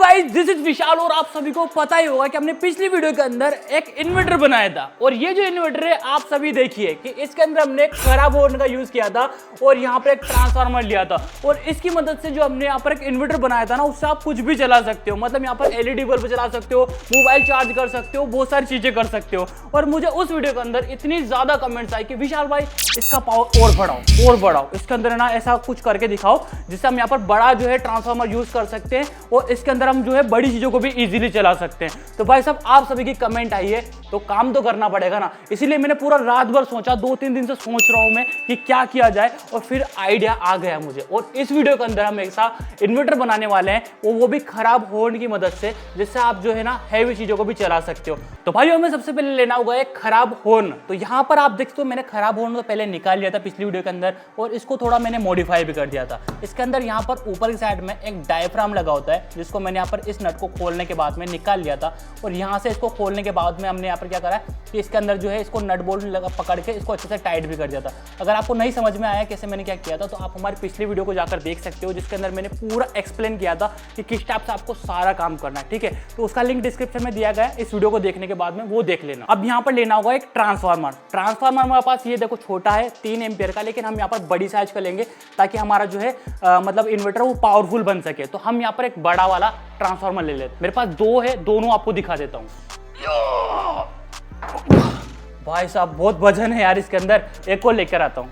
Guys, this is विशाल और आप सभी को पता ही होगा कि हमने पिछली वीडियो के अंदर एक इन्वर्टर बनाया था। और ये जो इन्वर्टर है आप सभी देखिए कि इसके अंदर हमने खराब होने का यूज किया था और यहाँ पर एक ट्रांसफार्मर लिया था। और इसकी मदद से जो हमने यहाँ पर एक इन्वर्टर बनाया था ना, उससे आप कुछ भी चला सकते हो। मतलब यहाँ पर एलईडी बल्ब चला सकते हो, मोबाइल चार्ज कर सकते हो, बहुत सारी चीजें कर सकते हो। और मुझे उस वीडियो के अंदर इतनी ज्यादा कमेंट्स आई कि विशाल भाई इसका पावर और बढ़ाओ, इसके अंदर ना ऐसा कुछ करके दिखाओ जिससे हम यहाँ पर बड़ा जो है ट्रांसफार्मर यूज कर सकते हैं और इसके अंदर हम जो है बड़ी चीजों को भी इजीली चला सकते हैं। तो भाई साहब आप सभी की कमेंट आई है तो काम तो करना पड़ेगा ना, इसीलिए मैंने पूरा रात भर सोचा, 2-3 दिन से सोच रहा हूं मैं कि क्या किया जाए और फिर आइडिया आ गया मुझे। और इस वीडियो के अंदर हम ऐसा इन्वर्टर बनाने वाले हैं वो भी खराब होने की मदद से, जिससे आप जो है ना हैवी चीजों को भी चला सकते हो। तो भाई हमें सबसे पहले लेना होगा एक खराब हॉर्न। तो यहाँ पर आप देखते हो मैंने खराब हॉर्न तो पहले निकाल लिया था पिछली वीडियो के अंदर और इसको थोड़ा मैंने मॉडिफाई भी कर दिया था। इसके अंदर यहाँ पर ऊपर की साइड में एक डायफ्राम लगा होता है, जिसको मैंने यहाँ पर इस नट को खोलने के बाद में निकाल लिया था। और यहाँ से इसको खोलने के बाद में हमने यहाँ पर क्या करा कि इसके अंदर जो है इसको नट बोल्ट लगा पकड़ के इसको अच्छे से टाइट भी कर दिया था। अगर आपको नहीं समझ में आया कैसे मैंने क्या किया था तो आप हमारी पिछली वीडियो को जाकर देख सकते हो, जिसके अंदर मैंने पूरा एक्सप्लेन किया था कि किस टाइप से आपको सारा काम करना है। ठीक है, तो उसका लिंक डिस्क्रिप्शन में दिया गया है, इस वीडियो को देखने के बाद में वो देख लेना। अब यहाँ पर लेना होगा एक ट्रांसफार्मर हमारे पास ये देखो छोटा है 3 एम्पियर का, लेकिन हम यहाँ पर बड़ी साइज का लेंगे ताकि हमारा जो है मतलब इन्वर्टर वो पावरफुल बन सके। तो हम यहाँ पर एक बड़ा वाला ट्रांसफार्मर ले लेते हैं। मेरे पास 2 है, दोनों आपको दिखा देता हूँ। भाई साहब बहुत वजन है यार इसके अंदर, एक और लेकर आता हूँ।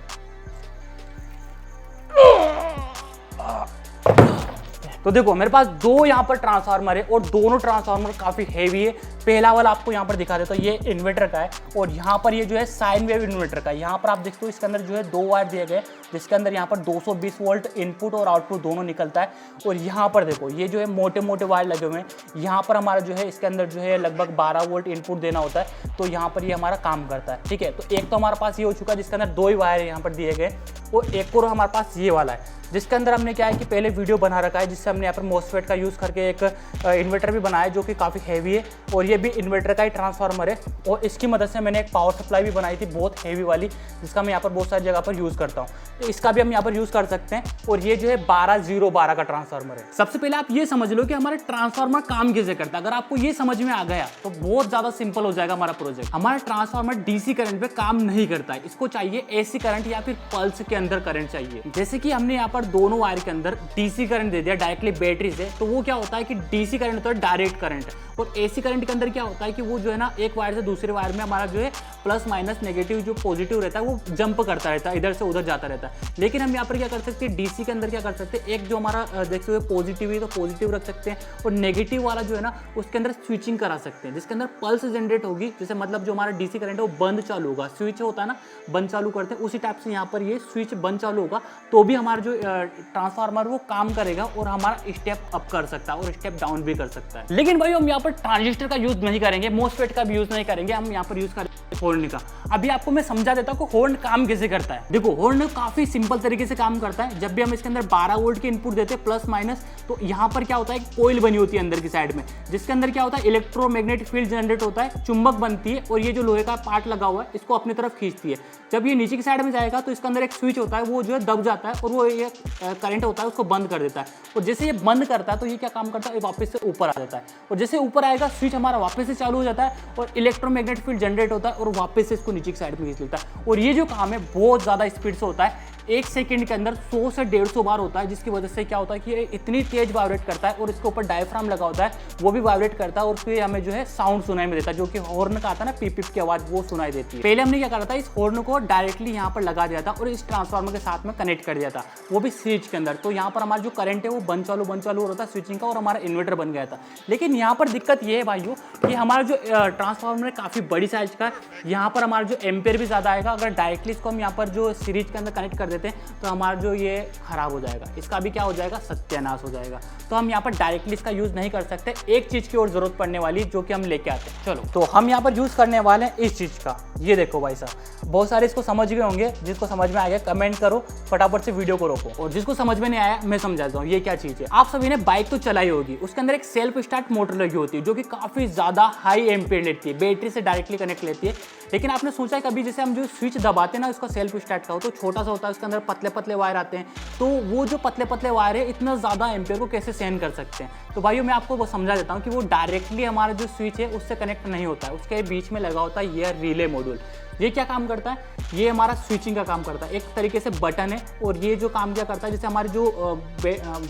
तो देखो मेरे पास 2 यहाँ पर ट्रांसफार्मर है और दोनों ट्रांसफार्मर काफी हेवी है। पहला वाला आपको यहाँ पर दिखा देता हूँ, ये इन्वर्टर का है और यहाँ पर ये जो है साइन वेव इन्वर्टर का है। यहाँ पर आप देखते हो इसके अंदर जो है 2 वायर दिए गए, जिसके अंदर यहाँ पर 220 वोल्ट इनपुट और आउटपुट दोनों निकलता है। और यहाँ पर देखो ये जो है मोटे मोटे वायर लगे हुए हैं, यहाँ पर हमारा जो है इसके अंदर जो है लगभग 12 वोल्ट इनपुट देना होता है। तो यहाँ पर ये हमारा काम करता है। ठीक है, तो एक तो हमारे पास ये हो चुका है जिसके अंदर 2 ही वायर यहाँ पर दिए गए और एक और हमारे पास ये वाला है, जिसके अंदर हमने क्या है कि पहले वीडियो बना रखा है, जिससे हमने यहाँ पर मॉसफेट का यूज़ करके एक इन्वर्टर भी बनाया है जो कि काफ़ी हैवी है। और ये भी इन्वर्टर का ही ट्रांसफार्मर है और इसकी मदद से मैंने एक पावर सप्लाई भी बनाई थी बहुत हैवी वाली, जिसका मैं यहाँ पर बहुत सारी जगह पर यूज़ करता हूँ। तो इसका भी हम यहाँ पर यूज़ कर सकते हैं। और ये जो है 12012 का ट्रांसफार्मर है। सबसे पहले आप ये समझ लो कि हमारा ट्रांसफार्मर काम कैसे करता है। अगर आपको ये समझ में आ गया तो बहुत ज़्यादा सिंपल हो जाएगा हमारा प्रोजेक्ट। हमारा ट्रांसफार्मर डीसी करंट पे काम नहीं करता है, इसको चाहिए एसी करंट या फिर पल्स के अंदर करंट चाहिए। जैसे कि हमने यहाँ पर दोनों वायर के अंदर डीसी करंट दे दिया डायरेक्टली बैटरी से, तो वो क्या होता है कि डीसी करंट होता है डायरेक्ट करंट, और एसी करंट के अंदर क्या होता है कि वो जो है ना एक वायर से दूसरे वायर में हमारा जो है प्लस माइनस नेगेटिव जो पॉजिटिव रहता है वो जंप करता रहता है, इधर से उधर जाता रहता है। लेकिन हम यहाँ पर क्या कर सकते हैं, डीसी के अंदर क्या कर सकते हैं, एक जो हमारा देखते हुए पॉजिटिव है तो पॉजिटिव रख सकते हैं और नेगेटिव वाला जो है ना उसके अंदर स्विचिंग करा सकते हैं, जिसके अंदर पल्स जनरेट होगी। जैसे मतलब जो हमारा डीसी करंट है वो बंद चालू होगा, स्विच होता है ना बंद चालू करते हैं, उसी टाइप से यहाँ पर ये स्विच बंद चालू होगा तो भी हमारा जो ट्रांसफार्मर वो काम करेगा और हमारा स्टेप अप कर सकता है और स्टेप डाउन भी कर सकता है। लेकिन भाई हम यहाँ पर ट्रांजिस्टर का यूज नहीं करेंगे, मॉसफेट का भी यूज नहीं करेंगे, हम यहाँ पर यूज करेंगे हॉर्न का। अभी आपको मैं समझा देता हूँ कि हॉर्न काम कैसे करता है। देखो हॉर्न काफी सिंपल तरीके से काम करता है। जब भी हम इसके अंदर 12 वोल्ट की इनपुट देते हैं प्लस माइनस, तो यहाँ पर क्या होता है कोइल बनी होती है अंदर की साइड में, जिसके अंदर क्या होता है इलेक्ट्रोमैग्नेटिक फील्ड जनरेट होता है, चुंबक बनती है और ये जो लोहे का पार्ट लगा हुआ है इसको अपनी तरफ खींचती है। जब ये नीचे की साइड में जाएगा तो इसके अंदर एक स्विच होता है, वो जो है दब जाता है और वो ये करंट होता है उसको बंद कर देता है। और जैसे ये बंद करता है तो ये क्या काम करता है, वापस से ऊपर आ जाता है और जैसे ऊपर आएगा स्विच हमारा वापस से चालू हो जाता है और इलेक्ट्रोमैग्नेटिक फील्ड जनरेट होता है और वापस से इसको नीचे की साइड में खींच लेता है। और ये जो काम है बहुत ज़्यादा स्पीड से होता है, 1 सेकंड के अंदर 100 से 150 बार होता है, जिसकी वजह से क्या होता है कि ये इतनी तेज वाइब्रेट करता है और इसके ऊपर डायफ्राम लगा होता है वो भी वाइब्रेट करता है और फिर हमें जो है साउंड सुनाई में देता है, जो कि हॉर्न का आता है ना पीप पीप की आवाज वो सुनाई देती है। पहले हमने क्या करा था, इस हॉर्न को डायरेक्टली यहाँ पर लगा दिया था और इस ट्रांसफार्मर के साथ में कनेक्ट कर दिया था, वो भी स्विच के अंदर। तो यहाँ पर हमारा जो करंट है वो बंद चालू हो रहा था स्विचिंग का और हमारा इन्वर्टर बन गया था। लेकिन यहाँ पर दिक्कत ये है भाइयों कि हमारा जो ट्रांसफार्मर है काफी बड़ी साइज का है, यहाँ पर हमारा जो एम्पेयर भी ज्यादा आएगा। अगर डायरेक्टली इसको हम यहाँ पर जो सीरीज के अंदर कनेक्ट कर देते हैं तो हमारा जो ये खराब हो जाएगा, इसका भी क्या हो जाएगा सत्यानाश हो जाएगा। तो हम यहाँ पर डायरेक्टली इसका यूज नहीं कर सकते। एक चीज की और जरूरत पड़ने वाली जो कि हम लेके आते हैं। चलो तो हम यहाँ पर यूज करने वाले हैं इस चीज का, ये देखो भाई साहब बहुत सारे इसको समझ गए होंगे, जिसको समझ में आ गया कमेंट करो, फटाफट से वीडियो को रोको, और जिसको समझ में नहीं आया मैं समझाता हूँ ये क्या चीज है। आप सभी ने बाइक तो चलाई होगी, उसके अंदर एक सेल्फ स्टार्ट मोटर लगी होती है जो कि काफी ज्यादा हाई एम्पेयर लेती है, बैटरी से डायरेक्टली कनेक्ट लेती है। लेकिन आपने सोचा है कभी जैसे हम जो स्विच दबाते हैं ना उसका सेल्फ स्टार्ट का हो तो छोटा सा होता है इसके अंदर पतले पतले वायर आते हैं, तो वो जो पतले पतले वायर है इतना ज़्यादा एम्पेयर को कैसे सहन कर सकते हैं। तो भाइयों मैं आपको वो समझा देता हूँ कि वो डायरेक्टली हमारा जो स्विच है उससे कनेक्ट नहीं होता है, उसके बीच में लगा होता है ये रिले मॉड्यूल। ये क्या काम करता है, ये हमारा स्विचिंग का काम करता है, एक तरीके से बटन है। और ये जो काम क्या करता है, जैसे हमारी जो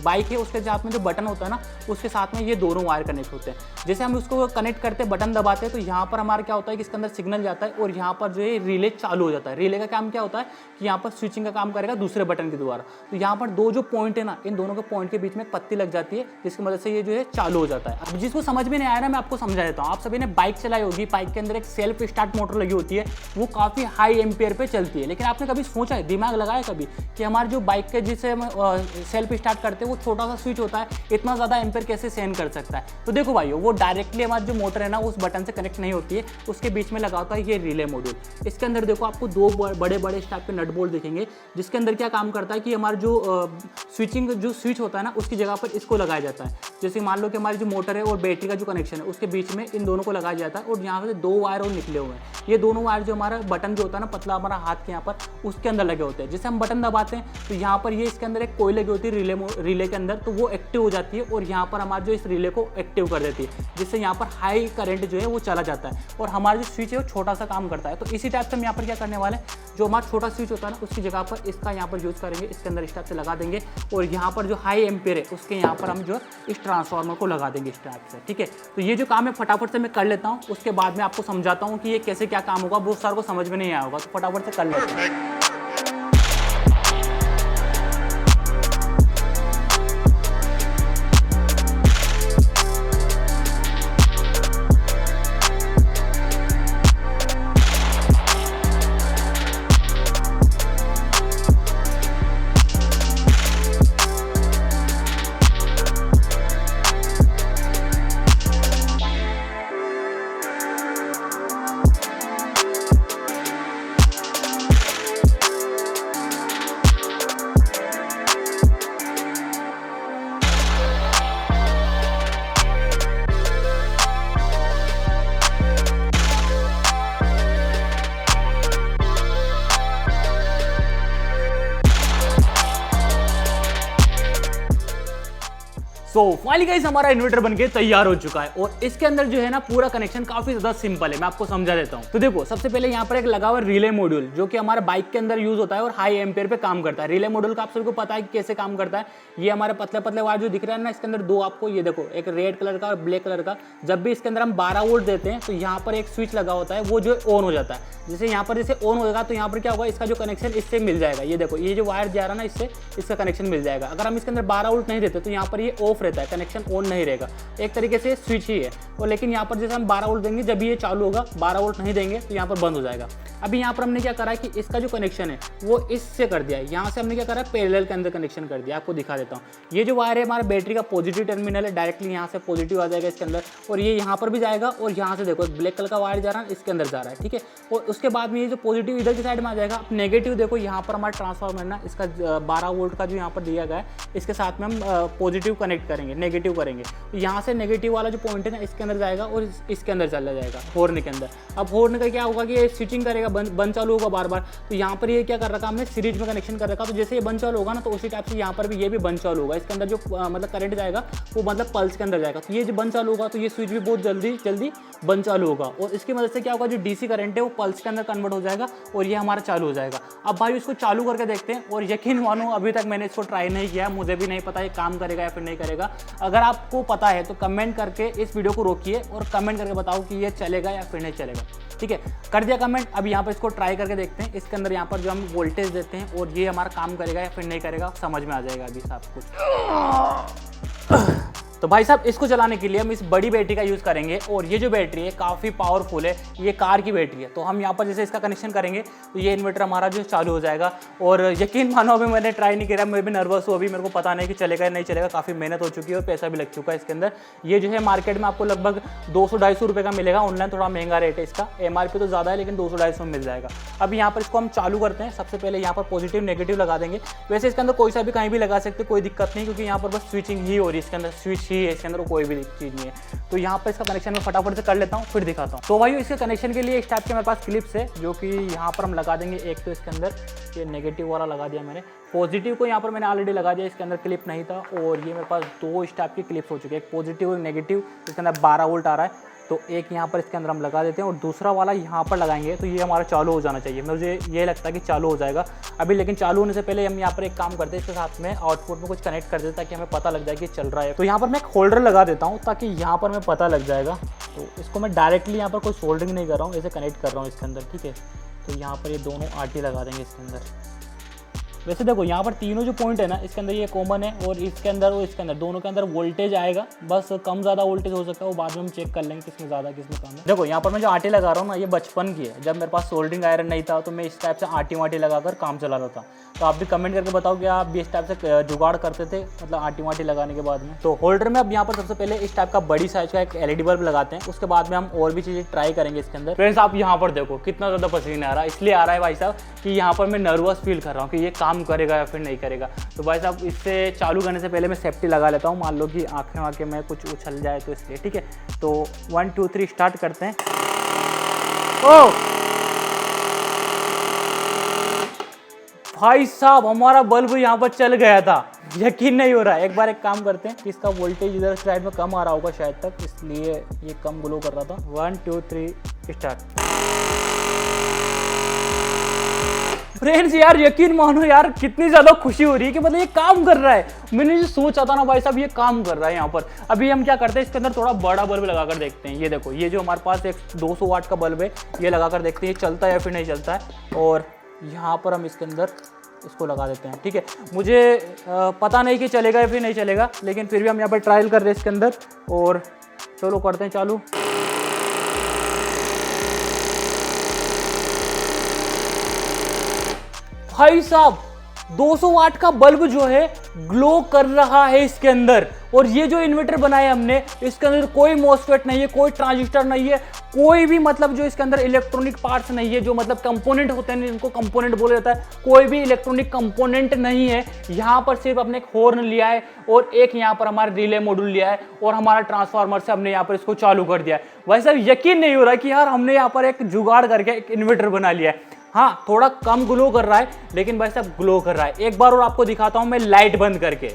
बाइक है उसके साथ में जो बटन होता है ना, उसके साथ में ये दोनों वायर कनेक्ट होते हैं। जैसे हम उसको कनेक्ट करते हैं, बटन दबाते हैं, तो यहाँ पर हमारा क्या होता है कि इसके अंदर सिग्नल जाता है और यहाँ पर जो है रिले चालू हो जाता है। रिले का काम क्या होता है कि यहाँ पर स्विचिंग का काम करेगा दूसरे बटन के द्वारा। तो यहाँ पर दो जो पॉइंट है ना, इन दोनों के पॉइंट के बीच में एक पत्ती लग जाती है, जिसकी मदद से ये जो है चालू हो जाता है। अब जिसको समझ में नहीं आया ना, मैं आपको समझा देता हूँ। आप सभी ने बाइक चलाई होगी, बाइक के अंदर एक सेल्फ स्टार्ट मोटर लगी होती है, वो काफ़ी हाई एम्पेयर पे चलती है। लेकिन आपने कभी सोचा है, दिमाग लगाया कभी कि हमारे जो बाइक के जिसे हम सेल्फ स्टार्ट करते हैं, वो छोटा सा स्विच होता है, इतना ज़्यादा एम्पेयर कैसे सहन कर सकता है। तो देखो भाइयों, वो डायरेक्टली हमारी जो मोटर है ना, उस बटन से कनेक्ट नहीं होती है, उसके बीच में लगा होता है ये रिले मॉड्यूल। इसके अंदर देखो आपको दो बड़े बड़े इस टाइप के नट बोल्ट दिखेंगे, जिसके अंदर क्या काम करता है कि हमारा जो स्विच होता है ना, उसकी जगह पर इसको लगाया जाता है। जैसे मान लो कि हमारी जो मोटर है और बैटरी का जो कनेक्शन है, उसके बीच में इन दोनों को लगाया जाता है। और यहाँ से दो वायर और निकले हुए हैं, ये दोनों वायर जो हमारा बटन जो होता है ना, पतला हमारा हाथ के यहाँ पर, उसके अंदर लगे होते हैं। जैसे हम बटन दबाते हैं तो यहाँ पर ये इसके अंदर एक कोई लगी होती है रिले के अंदर, तो वो एक्टिव हो जाती है और यहाँ पर हमारे जो इस रिले को एक्टिव कर देती है, जिससे यहाँ पर हाई करंट जो है वो चला जाता है और हमारा जो स्विच है वो छोटा सा काम करता है। तो इसी टाइप से हम यहाँ पर क्या करने वाले हैं, जो हमारा छोटा स्विच होता है ना, उसकी जगह पर इसका यहाँ पर यूज़ करेंगे, इसके अंदर इस टाइप से लगा देंगे। और यहाँ पर जो हाई एम्पेयर है उसके यहाँ पर हम जो इस ट्रांसफार्मर को लगा देंगे इस टाइप से, ठीक है। तो ये जो काम है फटाफट से मैं कर लेता हूँ, उसके बाद में आपको समझाता हूँ कि ये कैसे क्या काम होगा। बहुत सारे को समझ में नहीं आया होगा, तो फटाफट से कर लेते हैं। सो फाइनली गाइस हमारा इन्वर्टर बनके तैयार हो चुका है और इसके अंदर जो है ना पूरा कनेक्शन काफी ज्यादा सिंपल है। मैं आपको समझा देता हूँ। तो देखो सबसे पहले यहाँ पर एक लगा हुआ रिले मॉड्यूल, जो कि हमारे बाइक के अंदर यूज होता है और हाई एम्पेयर पे काम करता है। रिले मॉड्यूल का आप सबको पता है कि कैसे काम करता है। ये हमारे पतले पतले वायर जो दिख रहा है ना, इसके अंदर दो आपको ये देखो, एक रेड कलर का और ब्लैक कलर का। जब भी इसके अंदर हम 12 वोल्ट देते हैं तो यहाँ पर एक स्विच लगा होता है, वो जो ऑन हो जाता है। जैसे यहाँ पर जैसे ऑन होगा तो यहाँ पर क्या होगा, इसका जो कनेक्शन इससे मिल जाएगा। ये देखो ये जो वायर जा रहा है ना, इससे इसका कनेक्शन मिल जाएगा। अगर हम इसके अंदर 12 वोल्ट नहीं देते तो यहाँ पर ये ऑफ रहता है, कनेक्शन ऑन नहीं रहेगा। एक तरीके से स्विच ही है। और लेकिन यहाँ पर जैसे हम 12 वोल्ट देंगे जब ये चालू होगा, 12 वोल्ट नहीं देंगे तो यहाँ पर बंद हो जाएगा। अभी यहाँ पर हमने क्या करा है कि इसका जो कनेक्शन है वो इससे कर दिया है। यहाँ से हमने क्या करा है, पैरेलल के अंदर कनेक्शन कर दिया। आपको दिखा देता हूँ। ये जो वायर है हमारे बैटरी का पॉजिटिव टर्मिनल है, डायरेक्टली यहाँ से पॉजिटिव आ जाएगा इसके अंदर, और ये यहाँ पर भी जाएगा। और यहाँ से देखो ब्लैक कलर का वायर जा रहा है, इसके अंदर जा रहा है, ठीक है। और उसके बाद में ये जो पॉजिटिव इधर की साइड में आ जाएगा। अब नेगेटिव देखो यहाँ पर हमारा ट्रांसफार्मर ना, इसका 12 वोल्ट का जो यहाँ पर दिया गया है, इसके साथ में हम पॉजिटिव कनेक्ट करेंगे, नेगेटिव करेंगे। तो यहाँ से नेगेटिव वाला जो पॉइंट है ना, इसके अंदर जाएगा और इसके अंदर चला जाएगा हॉर्न के अंदर। अब हॉर्न का क्या होगा कि ये स्विचिंग करेगा, बंद चालू होगा बार बार। तो यहाँ पर ये क्या कर रखा हमने, सीरीज में कनेक्शन कर रखा। तो जैसे ये बंद चालू होगा ना, तो उसी टाइप से यहाँ पर भी ये भी बंद चालू होगा। इसके अंदर जो मतलब करंट जाएगा वो मतलब पल्स के अंदर जाएगा। तो ये जो बंद चालू होगा तो ये स्विच भी बहुत जल्दी बंद चालू होगा। और इसकी मदद से क्या होगा, जो डीसी करंट है वो पल्स के अंदर कन्वर्ट हो जाएगा और ये हमारा चालू हो जाएगा। अब भाई इसको चालू करके देखते हैं। और यकीन मानो अभी तक मैंने इसको ट्राई नहीं किया, मुझे भी नहीं पता ये काम करेगा या फिर नहीं करेगा। अगर आपको पता है तो कमेंट करके इस वीडियो को रोकिए और कमेंट करके बताओ कि ये चलेगा या फिर नहीं चलेगा, ठीक है। कर दिया कमेंट। अब यहाँ पर इसको ट्राई करके देखते हैं। इसके अंदर यहाँ पर जो हम वोल्टेज देते हैं और ये हमारा काम करेगा या फिर नहीं करेगा, समझ में आ जाएगा अभी सब कुछ। तो भाई साहब इसको चलाने के लिए हम इस बड़ी बैटरी का यूज़ करेंगे। और ये जो बैटरी है काफ़ी पावरफुल है, ये कार की बैटरी है। तो हम यहाँ पर जैसे इसका कनेक्शन करेंगे तो ये इन्वर्टर हमारा जो चालू हो जाएगा। और यकीन मानो अभी मैंने ट्राई नहीं किया, मैं भी नर्वस हूँ। अभी मेरे को पता नहीं कि चलेगा या नहीं चलेगा। काफ़ी मेहनत हो चुकी है और पैसा भी लग चुका है इसके अंदर। ये जो है मार्केट में आपको लगभग 200-250 रुपये का मिलेगा। ऑनलाइन थोड़ा महंगा रेट है इसका, MRP तो ज़्यादा है लेकिन 200-250 में मिल जाएगा। अभी यहाँ पर इसको हम चालू करते हैं। सबसे पहले यहाँ पर पॉजिटिव नेगेटिव लगा देंगे। वैसे इसके अंदर कोई सा भी कहीं भी लगा सकते, कोई दिक्कत नहीं, क्योंकि यहाँ पर बस स्विचिंग ही हो रही है, इसके अंदर स्विच अच्छी है इसके अंदर, कोई भी चीज़ नहीं है। तो यहाँ पर इसका कनेक्शन मैं फटाफट से कर लेता हूँ, फिर दिखाता हूँ। तो भाई इसके कनेक्शन के लिए इस टाइप के मेरे पास क्लिप्स है, जो कि यहाँ पर हम लगा देंगे। एक तो इसके अंदर ये नेगेटिव वाला लगा दिया मैंने, पॉजिटिव को यहाँ पर मैंने ऑलरेडी लगा दिया, इसके अंदर क्लिप नहीं था। और ये मेरे पास 2 इस टाइप के क्लिप्स हो चुके हैं, एक पॉजिटिव और नेगेटिव। इसके अंदर 12 वोल्ट आ रहा है, तो एक यहाँ पर इसके अंदर हम लगा देते हैं और दूसरा वाला यहाँ पर लगाएंगे, तो ये हमारा चालू हो जाना चाहिए। मुझे ये लगता है कि चालू हो जाएगा अभी, लेकिन चालू होने से पहले हम यहाँ पर एक काम करते हैं, इसके साथ में आउटपुट में कुछ कनेक्ट कर देते ताकि हमें पता लग जाए कि चल रहा है। तो यहाँ पर मैं एक होल्डर लगा देता हूँ ताकि यहाँ पर मैं पता लग जाएगा। तो इसको मैं डायरेक्टली यहाँ पर कोई सोल्डरिंग नहीं कर रहा हूँ, ऐसे कनेक्ट कर रहा हूँ इसके अंदर, ठीक है। तो यहाँ पर ये दोनों आरटी लगा देंगे इसके अंदर। वैसे देखो यहाँ पर तीनों जो पॉइंट है ना, इसके अंदर ये कॉमन है, और इसके अंदर और इसके अंदर दोनों के अंदर वोल्टेज आएगा। बस कम ज़्यादा वोल्टेज हो सकता है, वो बाद में हम चेक कर लेंगे किसमें ज़्यादा किसमें कम है। देखो यहाँ पर मैं जो आटे लगा रहा हूँ ना, ये बचपन की है। जब मेरे पास सोल्डरिंग आयरन नहीं था तो मैं इस टाइप से आटी वाटी लगाकर काम चला रहा था। तो आप भी कमेंट करके बताओ कि आप भी इस टाइप से जुगाड़ करते थे, मतलब आटी वाटी लगाने के बाद में। तो होल्डर में अब यहाँ पर सबसे पहले इस टाइप का बड़ी साइज का एक LED बल्ब लगाते हैं, उसके बाद में हम और भी चीज़ें ट्राई करेंगे इसके अंदर। फ्रेंड्स आप यहाँ पर देखो कितना ज़्यादा पसीना आ रहा है, इसलिए आ रहा है भाई साहब कि यहाँ पर मैं नर्वस फील कर रहा हूँ कि ये काम करेगा या फिर नहीं करेगा। तो भाई साहब इससे चालू करने से पहले मैं सेफ्टी लगा लेता हूँ, मान लो कि आँखें वाँखें में कुछ उछल जाए तो इसलिए, ठीक है। तो 1 2 3 स्टार्ट करते हैं। ओ भाई साहब हमारा बल्ब यहाँ पर चल गया था, यकीन नहीं हो रहा है। एक बार एक काम करते हैं, इसका वोल्टेज इधर साइड में कम आ रहा होगा शायद तक, इसलिए ये कम ग्लो कर रहा था। 1 2 3 स्टार्ट। फ्रेंड्स यार यकीन मानो यार, कितनी ज़्यादा खुशी हो रही है कि मतलब ये काम कर रहा है। मैंने जो सोचा था ना भाई साहब, ये काम कर रहा है यहाँ पर। अभी हम क्या करते हैं, इसके अंदर थोड़ा बड़ा बल्ब लगाकर देखते हैं। ये देखो, ये जो हमारे पास एक 200 वाट का बल्ब है, ये लगाकर देखते हैं चलता है या फिर नहीं चलता है। और यहाँ पर हम इसके अंदर इसको लगा देते हैं, ठीक है। मुझे पता नहीं कि चलेगा या फिर नहीं चलेगा, लेकिन फिर भी हम यहाँ पर ट्रायल कर रहे हैं इसके अंदर। और चलो करते हैं चालू। भाई साहब 200 वाट का बल्ब जो है ग्लो कर रहा है इसके अंदर। और ये जो इन्वर्टर बनाया हमने, इसके अंदर कोई मॉसफेट नहीं है, कोई ट्रांजिस्टर नहीं है, कोई भी मतलब जो इसके अंदर इलेक्ट्रॉनिक पार्ट्स नहीं है, जो मतलब कंपोनेंट होते हैं इनको कंपोनेंट बोला जाता है, कोई भी इलेक्ट्रॉनिक कंपोनेंट नहीं है। यहाँ पर सिर्फ हमने एक हॉर्न लिया है और एक यहाँ पर हमारा रिले मॉड्यूल लिया है और हमारा ट्रांसफार्मर से हमने यहाँ पर इसको चालू कर दिया है। वैसे यकीन नहीं हो रहा कि यार हमने यहाँ पर एक जुगाड़ करके एक इन्वर्टर बना लिया है। हाँ थोड़ा कम ग्लो कर रहा है, लेकिन भाई साहब ग्लो कर रहा है। एक बार और आपको दिखाता हूं मैं लाइट बंद करके।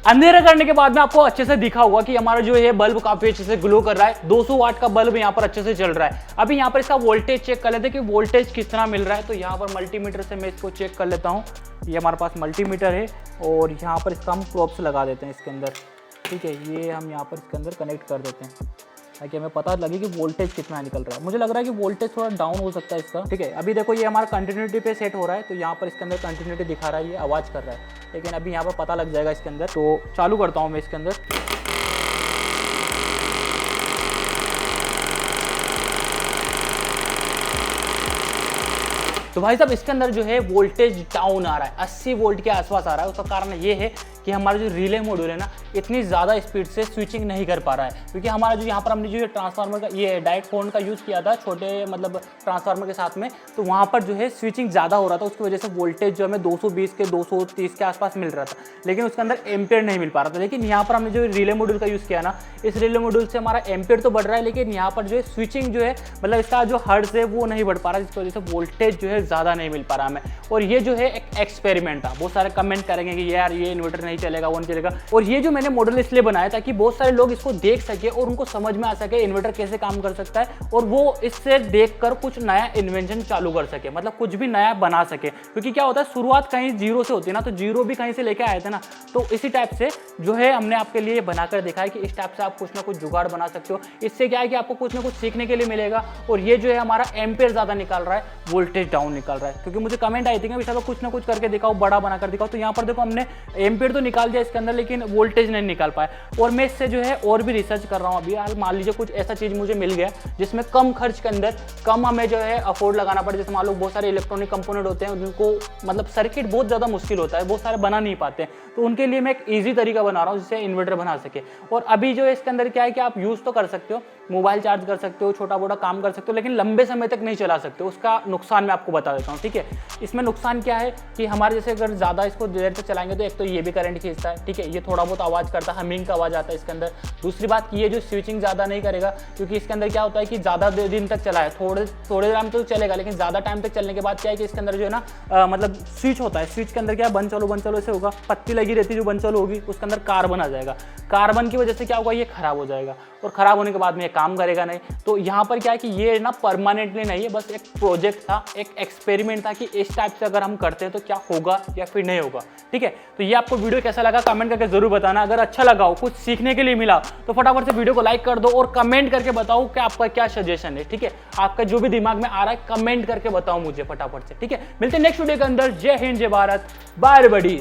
अंधेरा करने के बाद में आपको अच्छे से दिखा होगा कि हमारा जो है बल्ब काफी अच्छे से ग्लो कर रहा है। 200 वाट का बल्ब यहाँ पर अच्छे से चल रहा है। अभी यहाँ पर इसका वोल्टेज चेक कर लेते हैं कि वोल्टेज कितना मिल रहा है। तो यहाँ पर मल्टीमीटर से मैं इसको चेक कर लेता हूँ। ये हमारे पास मल्टीमीटर है और यहाँ पर इसका हम प्रोब्स लगा देते हैं इसके अंदर, ठीक है। ये हम यहाँ पर इसके अंदर कनेक्ट कर देते हैं ताकि हमें पता लगे कि वोल्टेज कितना निकल रहा है। मुझे लग रहा है कि वोल्टेज थोड़ा डाउन हो सकता है इसका, ठीक है। अभी देखो ये हमारा कंटिन्यूटी पे सेट हो रहा है, तो यहाँ पर इसके अंदर कंटिन्यूटी दिखा रहा है, ये आवाज़ कर रहा है, लेकिन अभी यहाँ पर पता लग जाएगा इसके अंदर। तो चालू करता हूँ मैं इसके अंदर। तो भाई साहब इसके अंदर जो है वोल्टेज डाउन आ रहा है, 80 वोल्ट के आसपास आ रहा है। उसका कारण ये है कि हमारा जो रिले मॉड्यूल है ना, इतनी ज़्यादा स्पीड से स्विचिंग नहीं कर पा रहा है, क्योंकि हमारा जो यहाँ पर हमने जो ट्रांसफार्मर का ये डायरेक्ट हॉर्न का यूज़ किया था छोटे मतलब ट्रांसफार्मर के साथ में, तो वहाँ पर जो है स्विचिंग ज़्यादा हो रहा था। उसकी वजह से वोल्टेज जो हमें 220 के 230 के आसपास मिल रहा था, लेकिन उसके अंदर एम्पेयर नहीं मिल पा रहा था। लेकिन यहाँ पर हमने जो रिले मॉड्यूल का यूज़ किया ना, इस रिले मॉड्यूल से हमारा एम्पेयर तो बढ़ रहा है, लेकिन यहाँ पर जो है स्विचिंग जो है मतलब इसका जो हर्ट्ज है वो नहीं बढ़ पा रहा, जिसकी वजह से वोल्टेज जो है ज़्यादा नहीं मिल पा रहा हमें। और ये जो है एक एक्सपेरिमेंट था। बहुत सारे कमेंट करेंगे कि यार ये इन्वर्टर नहीं चलेगा, वो नहीं चलेगा। और ये जो मैंने मॉडल इसलिए बनाया ताकि बहुत सारे लोग इसको देख सके और उनको समझ में आ सके इन्वर्टर कैसे काम कर सकता है, और वो इससे देखकर कुछ नया इन्वेंशन चालू कर सके, मतलब कुछ भी नया बना सके। क्योंकि क्या होता है, शुरुआत कहीं जीरो से होती है ना, तो जीरो भी कहीं से लेके आए थे ना। तो इसी टाइप से जो है हमने आपके लिए बनाकर दिखा है कि इस टाइप से आप कुछ ना कुछ जुगाड़ बना सकते हो। इससे क्या है कि आपको कुछ ना कुछ सीखने के लिए मिलेगा। और ये जो है हमारा एम्पेयर ज्यादा निकाल रहा है, वोल्टेज डाउन निकाल रहा है। क्योंकि मुझे कमेंट आई थी कि विशाल कुछ ना कुछ करके दिखाओ, बड़ा बनाकर दिखाओ। तो यहाँ पर देखो हमने एम्पेयर तो निकाल दिया इसके अंदर, लेकिन वोल्टेज नहीं निकाल पाए। और मैं इससे जो है और भी रिसर्च कर रहा हूँ अभी। यार मान लीजिए कुछ ऐसा चीज मुझे मिल गया जिसमें कम खर्च के अंदर कम हमें जो है अफोर्ड लगाना पड़े। जैसे मान लो बहुत सारे इलेक्ट्रॉनिक कंपोनेंट होते हैं, उनको मतलब सर्किट बहुत ज्यादा मुश्किल होता है, बहुत सारे बना नहीं पाते हैं, तो उनके लिए मैं एक ईजी तरीका बना रहा हूँ जिससे इन्वर्टर बना सके। और अभी जो है इसके अंदर क्या है कि आप यूज़ तो कर सकते हो, मोबाइल चार्ज कर सकते हो, छोटा मोटा काम कर सकते हो, लेकिन लंबे समय तक नहीं चला सकते। उसका नुकसान मैं आपको बता देता हूँ, ठीक है। इसमें नुकसान क्या है कि हमारे जैसे अगर ज़्यादा इसको देर तक चलाएंगे तो एक तो ये भी करंट खींचता है, ठीक है, ये थोड़ा बहुत आवाज़ करता है, हमिंग का आवाज़ आता है इसके अंदर। दूसरी बात कि ये जो स्विचिंग ज़्यादा नहीं करेगा, क्योंकि इसके अंदर क्या होता है कि ज़्यादा दिन तक चला है, थोड़े टाइम तो चलेगा, लेकिन ज़्यादा टाइम तक चलने के बाद क्या है कि इसके अंदर जो है ना मतलब स्विच होता है, स्विच के अंदर क्या बंद चलो ऐसे होगा, पत्ती लगी रहती है जो बंद चालू होगी, उसके अंदर कार्बन आ जाएगा। कार्बन की वजह से क्या होगा, ये खराब हो जाएगा, और खराब होने के बाद में ये काम करेगा नहीं। तो यहाँ पर क्या है कि ये ना परमानेंटली नहीं है, बस एक प्रोजेक्ट था, एक एक्सपेरिमेंट था कि इस टाइप से अगर हम करते हैं तो क्या होगा या फिर नहीं होगा, ठीक है। तो ये आपको वीडियो कैसा लगा कमेंट करके जरूर बताना। अगर अच्छा लगा हो, कुछ सीखने के लिए मिला, तो फटाफट से वीडियो को लाइक कर दो और कमेंट करके बताओ कि आपका क्या सजेशन है, ठीक है। आपका जो भी दिमाग में आ रहा है कमेंट करके बताओ मुझे फटाफट से, ठीक है। मिलते हैं नेक्स्ट वीडियो के अंदर। जय हिंद, जय भारत, बाय एवरीबॉडी।